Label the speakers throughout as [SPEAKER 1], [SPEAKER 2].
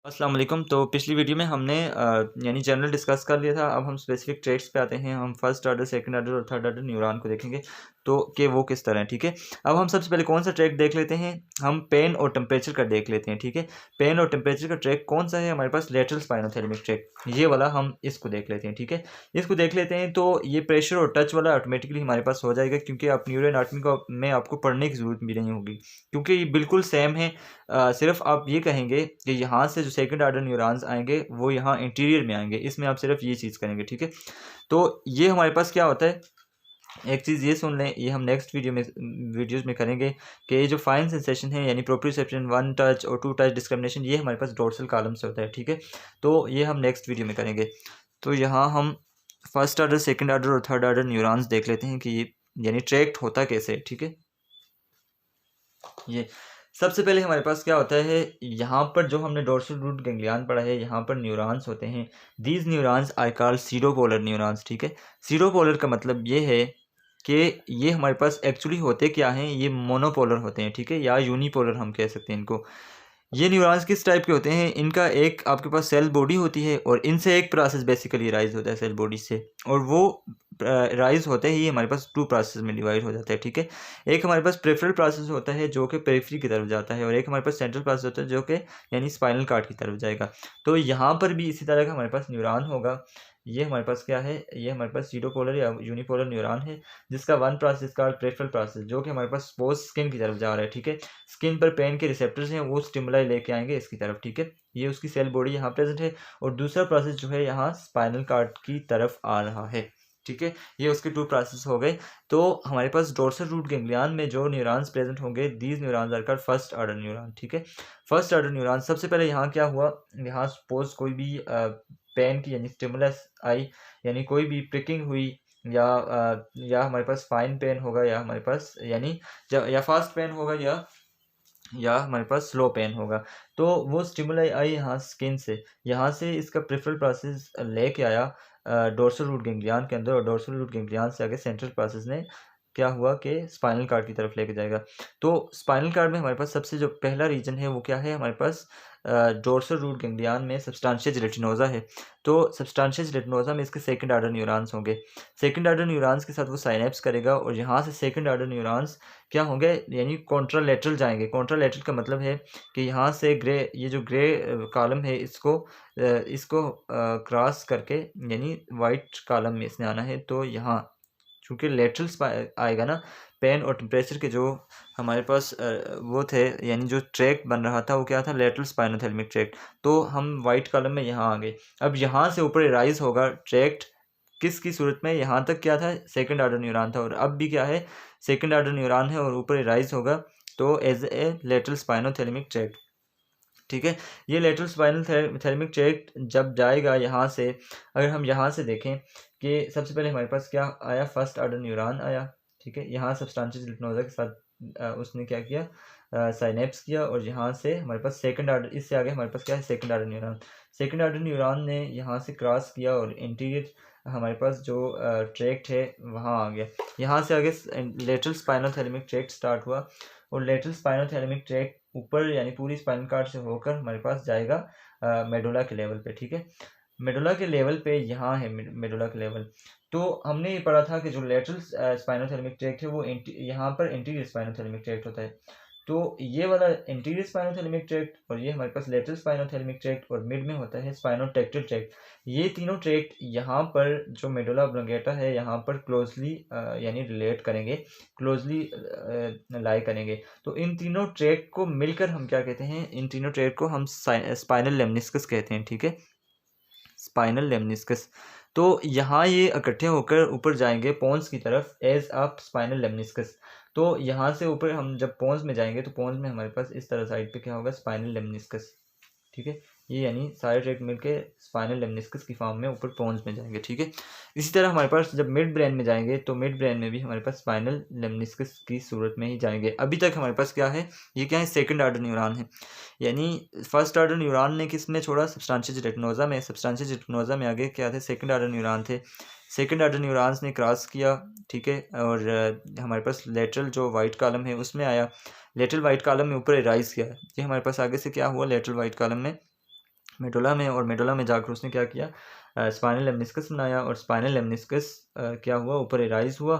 [SPEAKER 1] अस्सलाम वालेकुम। तो पिछली वीडियो में हमने यानी जनरल डिस्कस कर लिया था। अब हम स्पेसिफिक ट्रेट्स पे आते हैं। हम फर्स्ट ऑर्डर, सेकंड ऑर्डर और थर्ड ऑर्डर न्यूरॉन को देखेंगे तो कि वो किस तरह है। ठीक है, अब हम सबसे पहले कौन सा ट्रैक देख लेते हैं। हम पेन और टेम्परेचर का देख लेते हैं। ठीक है, पेन और टेम्परेचर का ट्रैक कौन सा है हमारे पास, लेटरल स्पाइनोथैलेमिक ट्रैक, ये वाला हम इसको देख लेते हैं। ठीक है, इसको देख लेते हैं तो ये प्रेशर और टच वाला ऑटोमेटिकली हमारे पास हो जाएगा, क्योंकि आप न्यूरो एनाटॉमी को में आपको पढ़ने की ज़रूरत भी नहीं होगी, क्योंकि ये बिल्कुल सेम है। सिर्फ आप ये कहेंगे कि यहाँ से जो सेकंड ऑर्डर न्यूरॉन्स आएंगे वो यहाँ इंटीरियर में आएंगे, इसमें आप सिर्फ ये चीज़ करेंगे। ठीक है, तो ये हमारे पास क्या होता है, एक चीज़ ये सुन लें, ये हम नेक्स्ट वीडियोज़ में करेंगे कि ये जो फाइन सेंसेशन है यानी प्रोप्रियोसेप्शन, वन टच और टू टच डिस्क्रिमिनेशन, ये हमारे पास डोर्सल कॉलम से होता है। ठीक है, तो ये हम नेक्स्ट वीडियो में करेंगे। तो यहाँ हम फर्स्ट ऑर्डर, सेकंड ऑर्डर और थर्ड ऑर्डर न्यूरॉन्स देख लेते हैं कि ये यानी ट्रैक्ट होता कैसे है। ठीक है, ये सबसे पहले हमारे पास क्या होता है, यहाँ पर जो हमने डोर्सल रूट गैंग्लियन पढ़ा है, यहाँ पर न्यूरॉन्स होते हैं। These neurons I call seropolar neurons. ठीक है, सीरोपोलर का मतलब ये है कि ये हमारे पास एक्चुअली होते क्या हैं, ये मोनोपोलर होते हैं। ठीक है, या यूनिपोलर हम कह सकते हैं इनको। ये न्यूरॉन्स किस टाइप के होते हैं, इनका एक आपके पास सेल बॉडी होती है और इनसे एक प्रोसेस बेसिकली राइज होता है सेल बॉडी से, और वो राइज होते ही हमारे पास टू प्रोसेस में डिवाइड हो जाता है। ठीक है, एक हमारे पास प्रेफरल प्रोसेस होता है जो कि पेरिफेरी की तरफ जाता है, और एक हमारे पास सेंट्रल प्रोसेस होता है जो कि यानी स्पाइनल कॉर्ड की तरफ जाएगा। तो यहाँ पर भी इसी तरह का हमारे पास न्यूरॉन होगा। ये हमारे पास क्या है, ये हमारे पास जीरोपोलर या यूनिपोलर न्यूरॉन है, जिसका वन प्रोसेस का प्रेफरल प्रोसेस जो कि हमारे पास सपोज स्किन की तरफ जा रहा है। ठीक है, स्किन पर पेन के रिसेप्टर्स हैं, वो स्टिमुलाई लेके आएंगे इसकी तरफ। ठीक है, ये उसकी सेल बॉडी यहाँ प्रेजेंट है, और दूसरा प्रोसेस जो है यहाँ स्पाइनल कॉर्ड की तरफ आ रहा है। ठीक है, ये उसके टू प्रोसेस हो गए। तो हमारे पास डोर्सल रूट गैंग्लियन में जो न्यूरॉन्स प्रेजेंट होंगे, these neurons are called first order neuron. ठीक है, फर्स्ट ऑर्डर न्यूरॉन सबसे पहले यहाँ क्या हुआ, यहाँ सपोज कोई भी पेन की यानी स्टिमुलस आई, यानी कोई भी प्रिकिंग हुई, या हमारे पास फाइन पेन होगा, या हमारे पास यानी या फास्ट पेन होगा, या हमारे पास स्लो पेन होगा। तो वो स्टिमुलाई आई यहाँ स्किन से, यहाँ से इसका प्रेफरल प्रोसेस लेके आया डोर्सल रूट गैंग्लियन के अंदर, और डोर्सल रूट गैंग्लियन से आगे सेंट्रल प्रोसेस ने क्या हुआ कि स्पाइनल कार्ड की तरफ लेके जाएगा। तो स्पाइनल कार्ड में हमारे पास सबसे जो पहला रीजन है वो क्या है, हमारे पास डोर्सल रूट गैंग्लियन में सब्सटेंशिया जेलेटिनोजा है। तो सब्सटेंशिया जेलेटिनोजा में इसके सेकंड ऑर्डर न्यूरॉन्स होंगे। सेकंड ऑर्डर न्यूरॉन्स के साथ वो साइनेप्स करेगा, और यहाँ से सेकंड ऑर्डर न्यूरॉन्स क्या होंगे, यानी कॉन्ट्रालेटरल जाएंगे। कॉन्ट्रालेटरल का मतलब है कि यहाँ से ये जो ग्रे कॉलम है, इसको क्रॉस करके यानी वाइट कॉलम में इसने आना है। तो यहाँ चूँकि लेटरल आएगा ना, पेन और टेम्परेचर के जो हमारे पास वो थे, यानी जो ट्रैक बन रहा था वो क्या था, लेटरल स्पाइनोथैलेमिक ट्रैक्ट। तो हम वाइट कॉलम में यहाँ आ गए। अब यहाँ से ऊपर राइज होगा ट्रैक्ट, किसकी सूरत में, यहाँ तक क्या था, सेकंड ऑर्डर न्यूरॉन था, और अब भी क्या है, सेकंड ऑर्डर न्यूरॉन है और ऊपर राइज होगा, तो as a lateral spinothalamic tract. ठीक है, ये लेटरल स्पाइनोथैलेमिक ट्रैक्ट जब जाएगा यहाँ से, अगर हम यहाँ से देखें कि सबसे पहले हमारे पास क्या आया, फर्स्ट ऑर्डर न्यूरॉन आया। ठीक है, यहाँ सब्सटेंशिया जेलेटिनोजा के साथ उसने क्या किया, साइनेप्स किया, और यहाँ से हमारे पास सेकंड ऑर्डर, इससे आगे हमारे पास क्या है, second order neuron. Second order neuron ने यहाँ से क्रॉस किया और इंटीरियर हमारे पास जो ट्रैक्ट है वहाँ आ गया। यहाँ से आगे लेटरल स्पाइनोथैलेमिक ट्रैक्ट स्टार्ट हुआ, और लेटरल स्पाइनोथैलेमिक ट्रैक्ट ऊपर यानी पूरी स्पाइनल कॉर्ड से होकर हमारे पास जाएगा मेडुला के लेवल पे। ठीक है, मेडुला के लेवल पे यहाँ है मेडुला के लेवल। तो हमने ये पढ़ा था कि जो लेटरल स्पाइनोथैलेमिक ट्रैक्ट है वो यहाँ पर इंटीरियर स्पाइनोथैलेमिक ट्रैक्ट होता है। तो ये वाला इंटीरियर स्पाइनोथैलेमिक ट्रैक्ट, और ये हमारे पास लेटरल स्पाइनोथैलेमिक ट्रैक्ट, और मिड में होता है स्पाइनोटेक्टल ट्रैक्ट। ये तीनों ट्रैक्ट यहाँ पर जो मेडुला ऑब्लोंगेटा है यहाँ पर क्लोजली यानी रिलेट करेंगे, क्लोजली लाई करेंगे। तो इन तीनों ट्रैक्ट को मिलकर हम क्या कहते हैं, इन तीनों ट्रैक्ट को हम स्पाइनल लेमनिस्कस कहते हैं। ठीक है, स्पाइनल लेमनिस्कस। तो यहाँ ये इकट्ठे होकर ऊपर जाएंगे पोन्स की तरफ एज अप स्पाइनल लेमनिस्कस। तो यहाँ से ऊपर हम जब पोन्स में जाएंगे तो पोन्स में हमारे पास इस तरह साइड पे क्या होगा, स्पाइनल लेमनिस्कस। ठीक है, ये यानी सारे ट्रैक्ट मिलके स्पाइनल लेमनिस्कस की फॉर्म में ऊपर पोन्स में जाएंगे। ठीक है, इसी तरह हमारे पास जब मिड ब्रेन में जाएंगे तो मिड ब्रेन में भी हमारे पास स्पाइनल लेमनिस्कस की सूरत में ही जाएंगे। अभी तक हमारे पास क्या है, ये क्या है, सेकंड ऑर्डर न्यूरॉन है। यानी फर्स्ट ऑर्डर न्यूरॉन ने किस में छोड़ा, सब्सटेंशिया जेलेटिनोजा में। सब्सटेंशिया जेलेटिनोजा में आगे क्या थे, सेकंड ऑर्डर न्यूरॉन थे। सेकंड ऑर्डर न्यूरॉन्स ने क्रॉस किया। ठीक है, और हमारे पास लेटरल जो वाइट कॉलम है उसमें आया, लेटरल वाइट कॉलम में ऊपर राइज किया। ये हमारे पास आगे से क्या हुआ, लेटरल वाइट कॉलम में मेडुला में, और मेडुला में जाकर उसने क्या किया, स्पाइनल लेमनिस्कस बनाया, और स्पाइनल लेमनिस्कस क्या हुआ, ऊपर इराइज हुआ,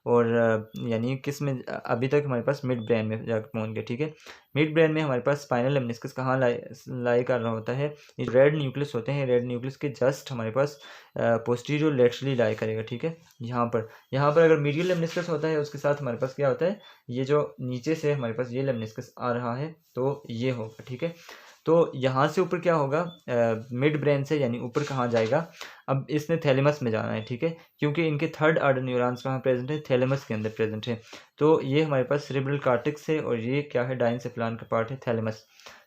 [SPEAKER 1] और यानी किस में, अभी तक हमारे पास मिड ब्रेन में जाकर पहुंच गया, ठीक है। मिड ब्रेन में हमारे पास स्पाइनल लेमनिस्कस कहाँ लाई कर रहा होता है, ये रेड न्यूक्लियस होते हैं, रेड न्यूक्लियस के जस्ट हमारे पास पोस्टीरियर लेटरली लाई करेगा, ठीक है। यहाँ पर अगर मीडियल लेमनिस्कस होता है, उसके साथ हमारे पास क्या होता है, ये जो नीचे से हमारे पास ये लेमनिस्कस आ रहा है, तो ये होगा, ठीक है। तो यहाँ से ऊपर क्या होगा, मिड ब्रेन से यानी ऊपर कहाँ जाएगा, अब इसने थैलेमस में जाना है, ठीक है, क्योंकि इनके थर्ड आर्डर न्यूरॉन्स कहाँ प्रेजेंट है, थैलेमस के अंदर प्रेजेंट है। तो ये हमारे पास सेरेब्रल कॉर्टेक्स है, और ये क्या है, डाइनसेफलान का पार्ट है, थैलेमस।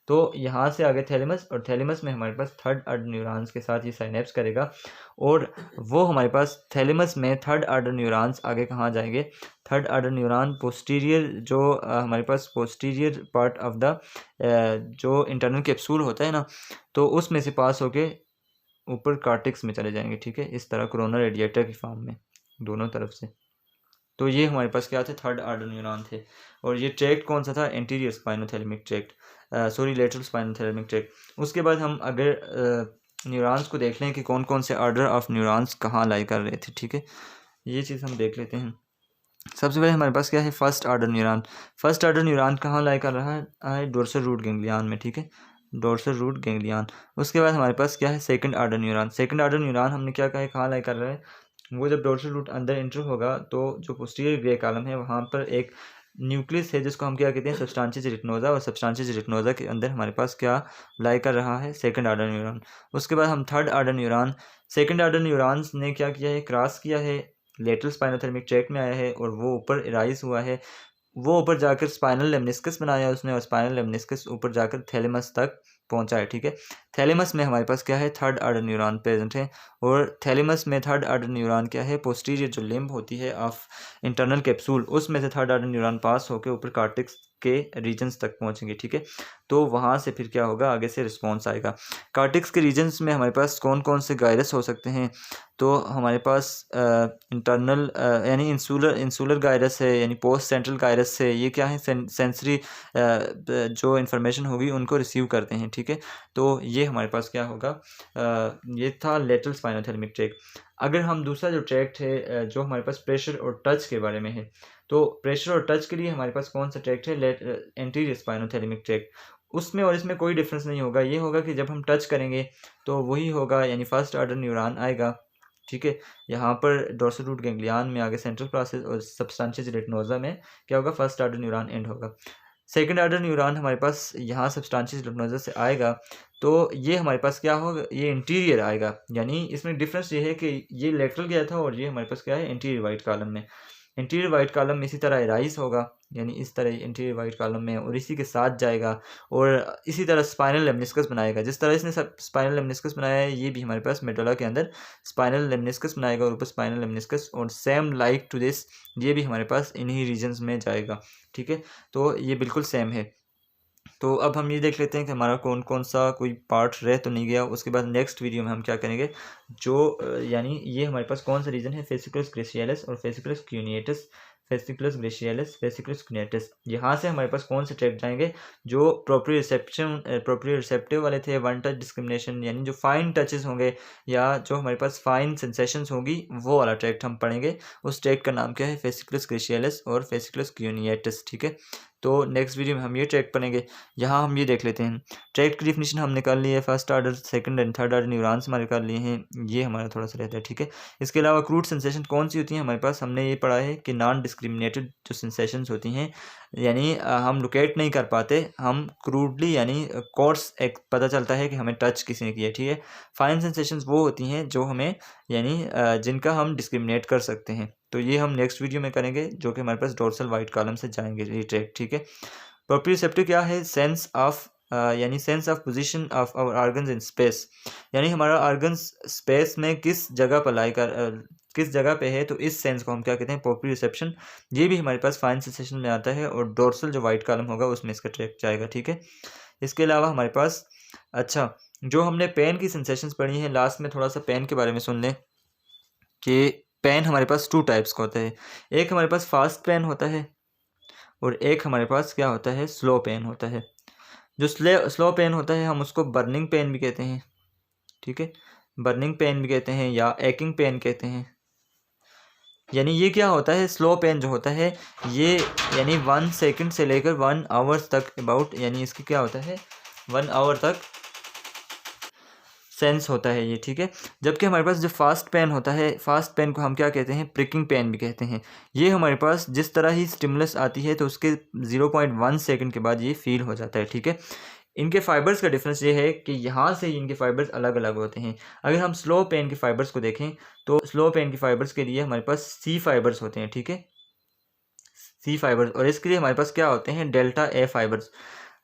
[SPEAKER 1] तो यहाँ से आगे थैलेमस, और थैलेमस में हमारे पास थर्ड आर्डर न्यूरॉन्स के साथ ये साइनेप्स करेगा, और वो हमारे पास थैलेमस में थर्ड आर्डर न्यूरॉन्स आगे कहाँ जाएंगे, थर्ड आर्डर न्यूरॉन पोस्टीरियर, जो हमारे पास पोस्टीरियर पार्ट ऑफ द जो इंटरनल कैप्सूल होता है ना, तो उसमें से पास होके ऊपर कार्टिक्स में चले जाएंगे, ठीक है, इस तरह कोरोना रेडिएटर की फॉर्म में दोनों तरफ से। तो ये हमारे पास क्या थे, थर्ड आर्डर न्यूरॉन थे। और ये ट्रैक्ट कौन सा था, anterior spinothalamic tract, sorry lateral spinothalamic tract. उसके बाद हम अगर न्यूरॉन्स को देख लें कि कौन कौन से आर्डर ऑफ न्यूरॉन्स कहाँ लाई कर रहे थे, ठीक है, ये चीज़ हम देख लेते हैं। सबसे पहले हमारे पास क्या है, first order neuron. First order neuron कहाँ लाई कर रहा है, डोर्सल रूट गैंग्लियन में, ठीक है, डोर्सल रूट गैंग्लियन। उसके बाद हमारे पास क्या है, second order neuron. Second order neuron हमने क्या कहा है, कहाँ लाई कर रहा है, वो जब डोर्सल रूट अंदर एंटर होगा, तो जो पोस्टीरियर ग्रे कॉलम है वहाँ पर एक न्यूक्लियस है, जिसको हम क्या कहते हैं, सब्सटेंशिया जिरेटिनोसा, और सब्सटेंशिया जिरेटिनोसा के अंदर हमारे पास क्या लाई कर रहा है, सेकंड आर्डर न्यूरॉन। उसके बाद हम third order neuron, second order neurons ने क्या किया है, क्रॉस किया है, लेटरल स्पाइनोथैलेमिक ट्रैक्ट में आया है, और वो ऊपर राइज हुआ है, वो ऊपर जाकर स्पाइनल लेमनिस्कस बनाया उसने, और स्पाइनल लेमनिस्कस ऊपर जाकर थैलेमस तक पहुंचा है, ठीक है। थैलेमस में हमारे पास क्या है, थर्ड आर्डर न्यूरॉन प्रेजेंट है, और थैलेमस में थर्ड आर्डर न्यूरॉन क्या है, पोस्टीरियर जो लिम्ब होती है ऑफ इंटरनल कैप्सूल, उसमें से थर्ड आर्डर न्यूरॉन पास होकर ऊपर कार्टेक्स के रीजन्स तक पहुंचेंगे, ठीक है। तो वहाँ से फिर क्या होगा, आगे से रिस्पॉन्स आएगा। कार्टेक्स के रीजन्स में हमारे पास कौन कौन से गायरस हो सकते हैं, तो हमारे पास इंटरनल यानी इंसुलर गायरस है, यानी पोस्ट सेंट्रल गायरस है, ये क्या है, सेंसरी जो इन्फॉर्मेशन होगी उनको रिसीव करते हैं, ठीक है। तो ये हमारे पास क्या होगा, ये था लेटरल स्पाइनोथैलेमिक ट्रैक्ट। अगर हम दूसरा जो ट्रैक्ट है जो हमारे पास प्रेशर और टच के बारे में है, तो प्रेशर और टच के लिए हमारे पास कौन सा ट्रैक्ट है, एंटीरियर स्पाइनोथैलेमिक ट्रैक्ट। उसमें और इसमें कोई डिफरेंस नहीं होगा, ये होगा कि जब हम टच करेंगे तो वही होगा, यानी फर्स्ट आर्डर न्यूरॉन आएगा, ठीक है। यहाँ पर डोर्सल रूट गैंग्लियन में आगे सेंट्रल प्रोसेस, और सब्सटेंशिया जिरेटिनोसा में क्या होगा, फर्स्ट आर्डर न्यूरॉन एंड होगा। सेकंड आर्डर न्यूरॉन हमारे पास यहाँ सब्सटेंशिया जिरेटिनोसा से आएगा, तो ये हमारे पास क्या होगा, ये इंटीरियर आएगा, यानी इसमें डिफरेंस ये है कि ये लेटरल गया था, और ये हमारे पास क्या है, इंटीरियर वाइट कॉलम में। इंटीरियर वाइट कॉलम में इसी तरह राइज होगा, यानी इस तरह इंटीरियर वाइट कॉलम में, और इसी के साथ जाएगा, और इसी तरह स्पाइनल लेमनिस्कस बनाएगा, जिस तरह इसने स्पाइनल लेमनिस्कस बनाया है, ये भी हमारे पास मेडुला के अंदर स्पाइनल लेमनिस्कस बनाएगा, और ऊपर स्पाइनल लेमनिस्कस, और सेम लाइक टू दिस ये भी हमारे पास इन्हीं रीजन्स में जाएगा, ठीक है। तो ये बिल्कुल सेम है। तो अब हम ये देख लेते हैं कि हमारा कौन कौन सा कोई पार्ट रह तो नहीं गया। उसके बाद नेक्स्ट वीडियो में हम क्या करेंगे, जो यानी ये हमारे पास कौन सा रीजन है, फेसिकुलस ग्रेशियलिस और फेसिकुलस क्यूनिएटस, फेसिकुलस ग्रेशियलिस, फेसिकुलस क्यूनिएटस। यहाँ से हमारे पास कौन से ट्रैक्ट जाएंगे, जो प्रॉपर्टी रिसेप्टिव वाले थे, वन टच डिस्क्रिमिनेशन, यानी जो फाइन टचेस होंगे या जो हमारे पास फाइन सेंसेशंस होगी, वो वाला ट्रैक्ट हम पढ़ेंगे। उस ट्रैक्ट का नाम क्या है, फेसिकुलस ग्रेशियलिस और फेसिकुलस क्यूनिएटस, ठीक है। तो नेक्स्ट वीडियो में हम ये ट्रैक्ट पढ़ेंगे। यहाँ हम ये देख लेते हैं, ट्रैक्ट की डिफिनीशन हमने कर ली है, first order second and third order neurons हमारे कर लिए हैं, ये हमारा थोड़ा सा रहता है, ठीक है। इसके अलावा क्रूड सेंसेशन कौन सी होती हैं हमारे पास, हमने ये पढ़ा है कि नॉन डिस्क्रिमिनेटेड जो सेंसेशंस होती हैं, यानी हम लोकेट नहीं कर पाते, हम क्रूडली यानी कोर्स एक पता चलता है कि हमें टच किसी ने किया, ठीक है। फाइन सेंसेशंस वो होती हैं जो हमें यानी जिनका हम डिस्क्रिमिनेट कर सकते हैं। तो ये हम नेक्स्ट वीडियो में करेंगे, जो कि हमारे पास डोर्सल वाइट कॉलम से जाएंगे ये ट्रैक्ट, ठीक है। प्रोप्रियोसेप्टिव क्या है, सेंस ऑफ यानी sense of position of our organs in space, यानी हमारा ऑर्गन्स स्पेस में किस जगह पर लाई कर किस जगह पे है, तो इस सेंस को हम क्या कहते हैं, प्रोप्रियोसेप्शन। ये भी हमारे पास फाइन सेंसेशन में आता है, और डोर्सल जो वाइट कॉलम होगा उसमें इसका ट्रैक्ट जाएगा, ठीक है। इसके अलावा हमारे पास अच्छा, जो हमने पेन की सेंसेशंस पढ़ी हैं, लास्ट में थोड़ा सा पेन के बारे में सुन लें कि पेन हमारे पास टू टाइप्स का होता है। एक हमारे पास फास्ट पेन होता है, और एक हमारे पास क्या होता है, स्लो पेन होता है। जो स्लो पेन होता है हम उसको बर्निंग पेन भी कहते हैं, ठीक है, बर्निंग पेन भी कहते हैं या एकिंग पेन कहते हैं। यानी ये क्या होता है, स्लो पेन जो होता है ये यानी 1 सेकंड से लेकर 1 आवर्स तक अबाउट, यानी इसकी क्या होता है 1 आवर तक सेंस होता है ये, ठीक है। जबकि हमारे पास जो फास्ट पेन होता है, फास्ट पेन को हम क्या कहते हैं, प्रिकिंग पेन भी कहते हैं। ये हमारे पास जिस तरह ही स्टिमुलस आती है तो उसके 0.1 सेकंड के बाद ये फील हो जाता है, ठीक है। इनके फाइबर्स का डिफरेंस ये है कि यहाँ से इनके फाइबर्स अलग अलग होते हैं। अगर हम स्लो पेन के फाइबर्स को देखें तो स्लो पेन के फाइबर्स के लिए हमारे पास सी फाइबर्स होते हैं, ठीक है, सी फाइबर्स। और इसके लिए हमारे पास क्या होते हैं, डेल्टा ए फाइबर्स।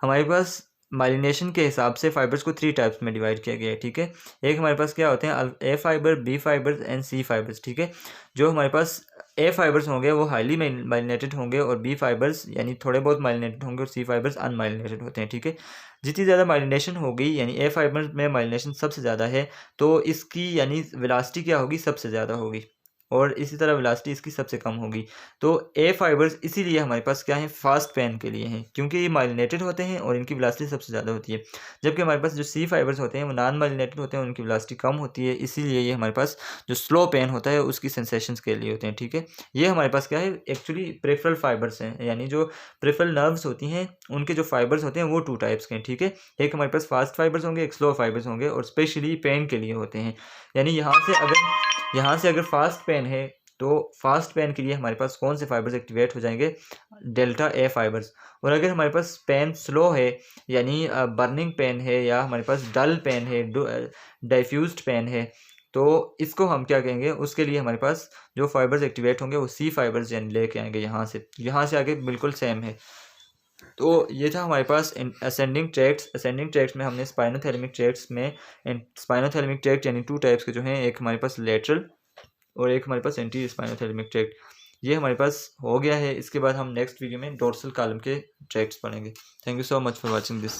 [SPEAKER 1] हमारे पास माइलिनेशन के हिसाब से फाइबर्स को 3 टाइप्स में डिवाइड किया गया है, ठीक है। एक हमारे पास क्या होते हैं, A fibre, B fibres and C fibres, ठीक है। जो हमारे पास ए फाइबर्स होंगे वो हाईली माइलिनेटेड होंगे और बी फाइबर्स यानी थोड़े बहुत माइलिनेटेड होंगे और सी फाइबर्स अनमाइलिनेटेड होते हैं, ठीक है। जितनी ज़्यादा माइलिनेशन होगी यानी ए फाइबर में माइलिनेशन सबसे ज़्यादा है तो इसकी यानी वेलोसिटी क्या होगी, सबसे ज़्यादा होगी, और इसी तरह वेलोसिटी इसकी सबसे कम होगी। तो ए फाइबर्स इसीलिए हमारे पास क्या है, फास्ट पेन के लिए हैं, क्योंकि ये माइलिनेटेड होते हैं और इनकी वेलोसिटी सबसे ज़्यादा होती है। जबकि हमारे पास जो सी फाइबर्स होते हैं वो नॉन माइलिनेटेड होते हैं, उनकी वेलोसिटी कम होती है, इसीलिए ये हमारे पास जो स्लो पेन होता है उसकी सेंसेशंस के लिए होते हैं, ठीक है। ये हमारे पास क्या है, एक्चुअली प्रेफरल फाइबर्स हैं, यानी जो प्रेफरल नर्व्स होती हैं उनके जो फाइबर्स होते हैं वो 2 टाइप्स के हैं, ठीक है। एक हमारे पास फास्ट फाइबर्स होंगे, एक स्लो फाइबर्स होंगे, और स्पेशली पेन के लिए होते हैं। यानी यहाँ से अगर फास्ट पेन है तो फास्ट पेन के लिए हमारे पास कौन से फाइबर्स एक्टिवेट हो जाएंगे, डेल्टा ए फाइबर्स। और अगर हमारे पास पेन स्लो है यानी बर्निंग पेन है या हमारे पास डल पेन है, डाइफ्यूज्ड पेन है, तो इसको हम क्या कहेंगे, उसके लिए हमारे पास जो फाइबर्स एक्टिवेट होंगे वो सी फाइबर्स यानी लेके आएंगे यहाँ से आगे बिल्कुल सेम है। तो ये था हमारे पास असेंडिंग ट्रैक्ट्स में हमने स्पाइनोथैलेमिक ट्रैक्ट यानी 2 टाइप्स के जो हैं, एक हमारे पास लेटरल और एक हमारे पास एंटी स्पाइनोथैलेमिक ट्रैक्ट, ये हमारे पास हो गया है। इसके बाद हम नेक्स्ट वीडियो में डोर्सल कॉलम के ट्रैक्ट्स पढ़ेंगे। Thank you so much for watching this.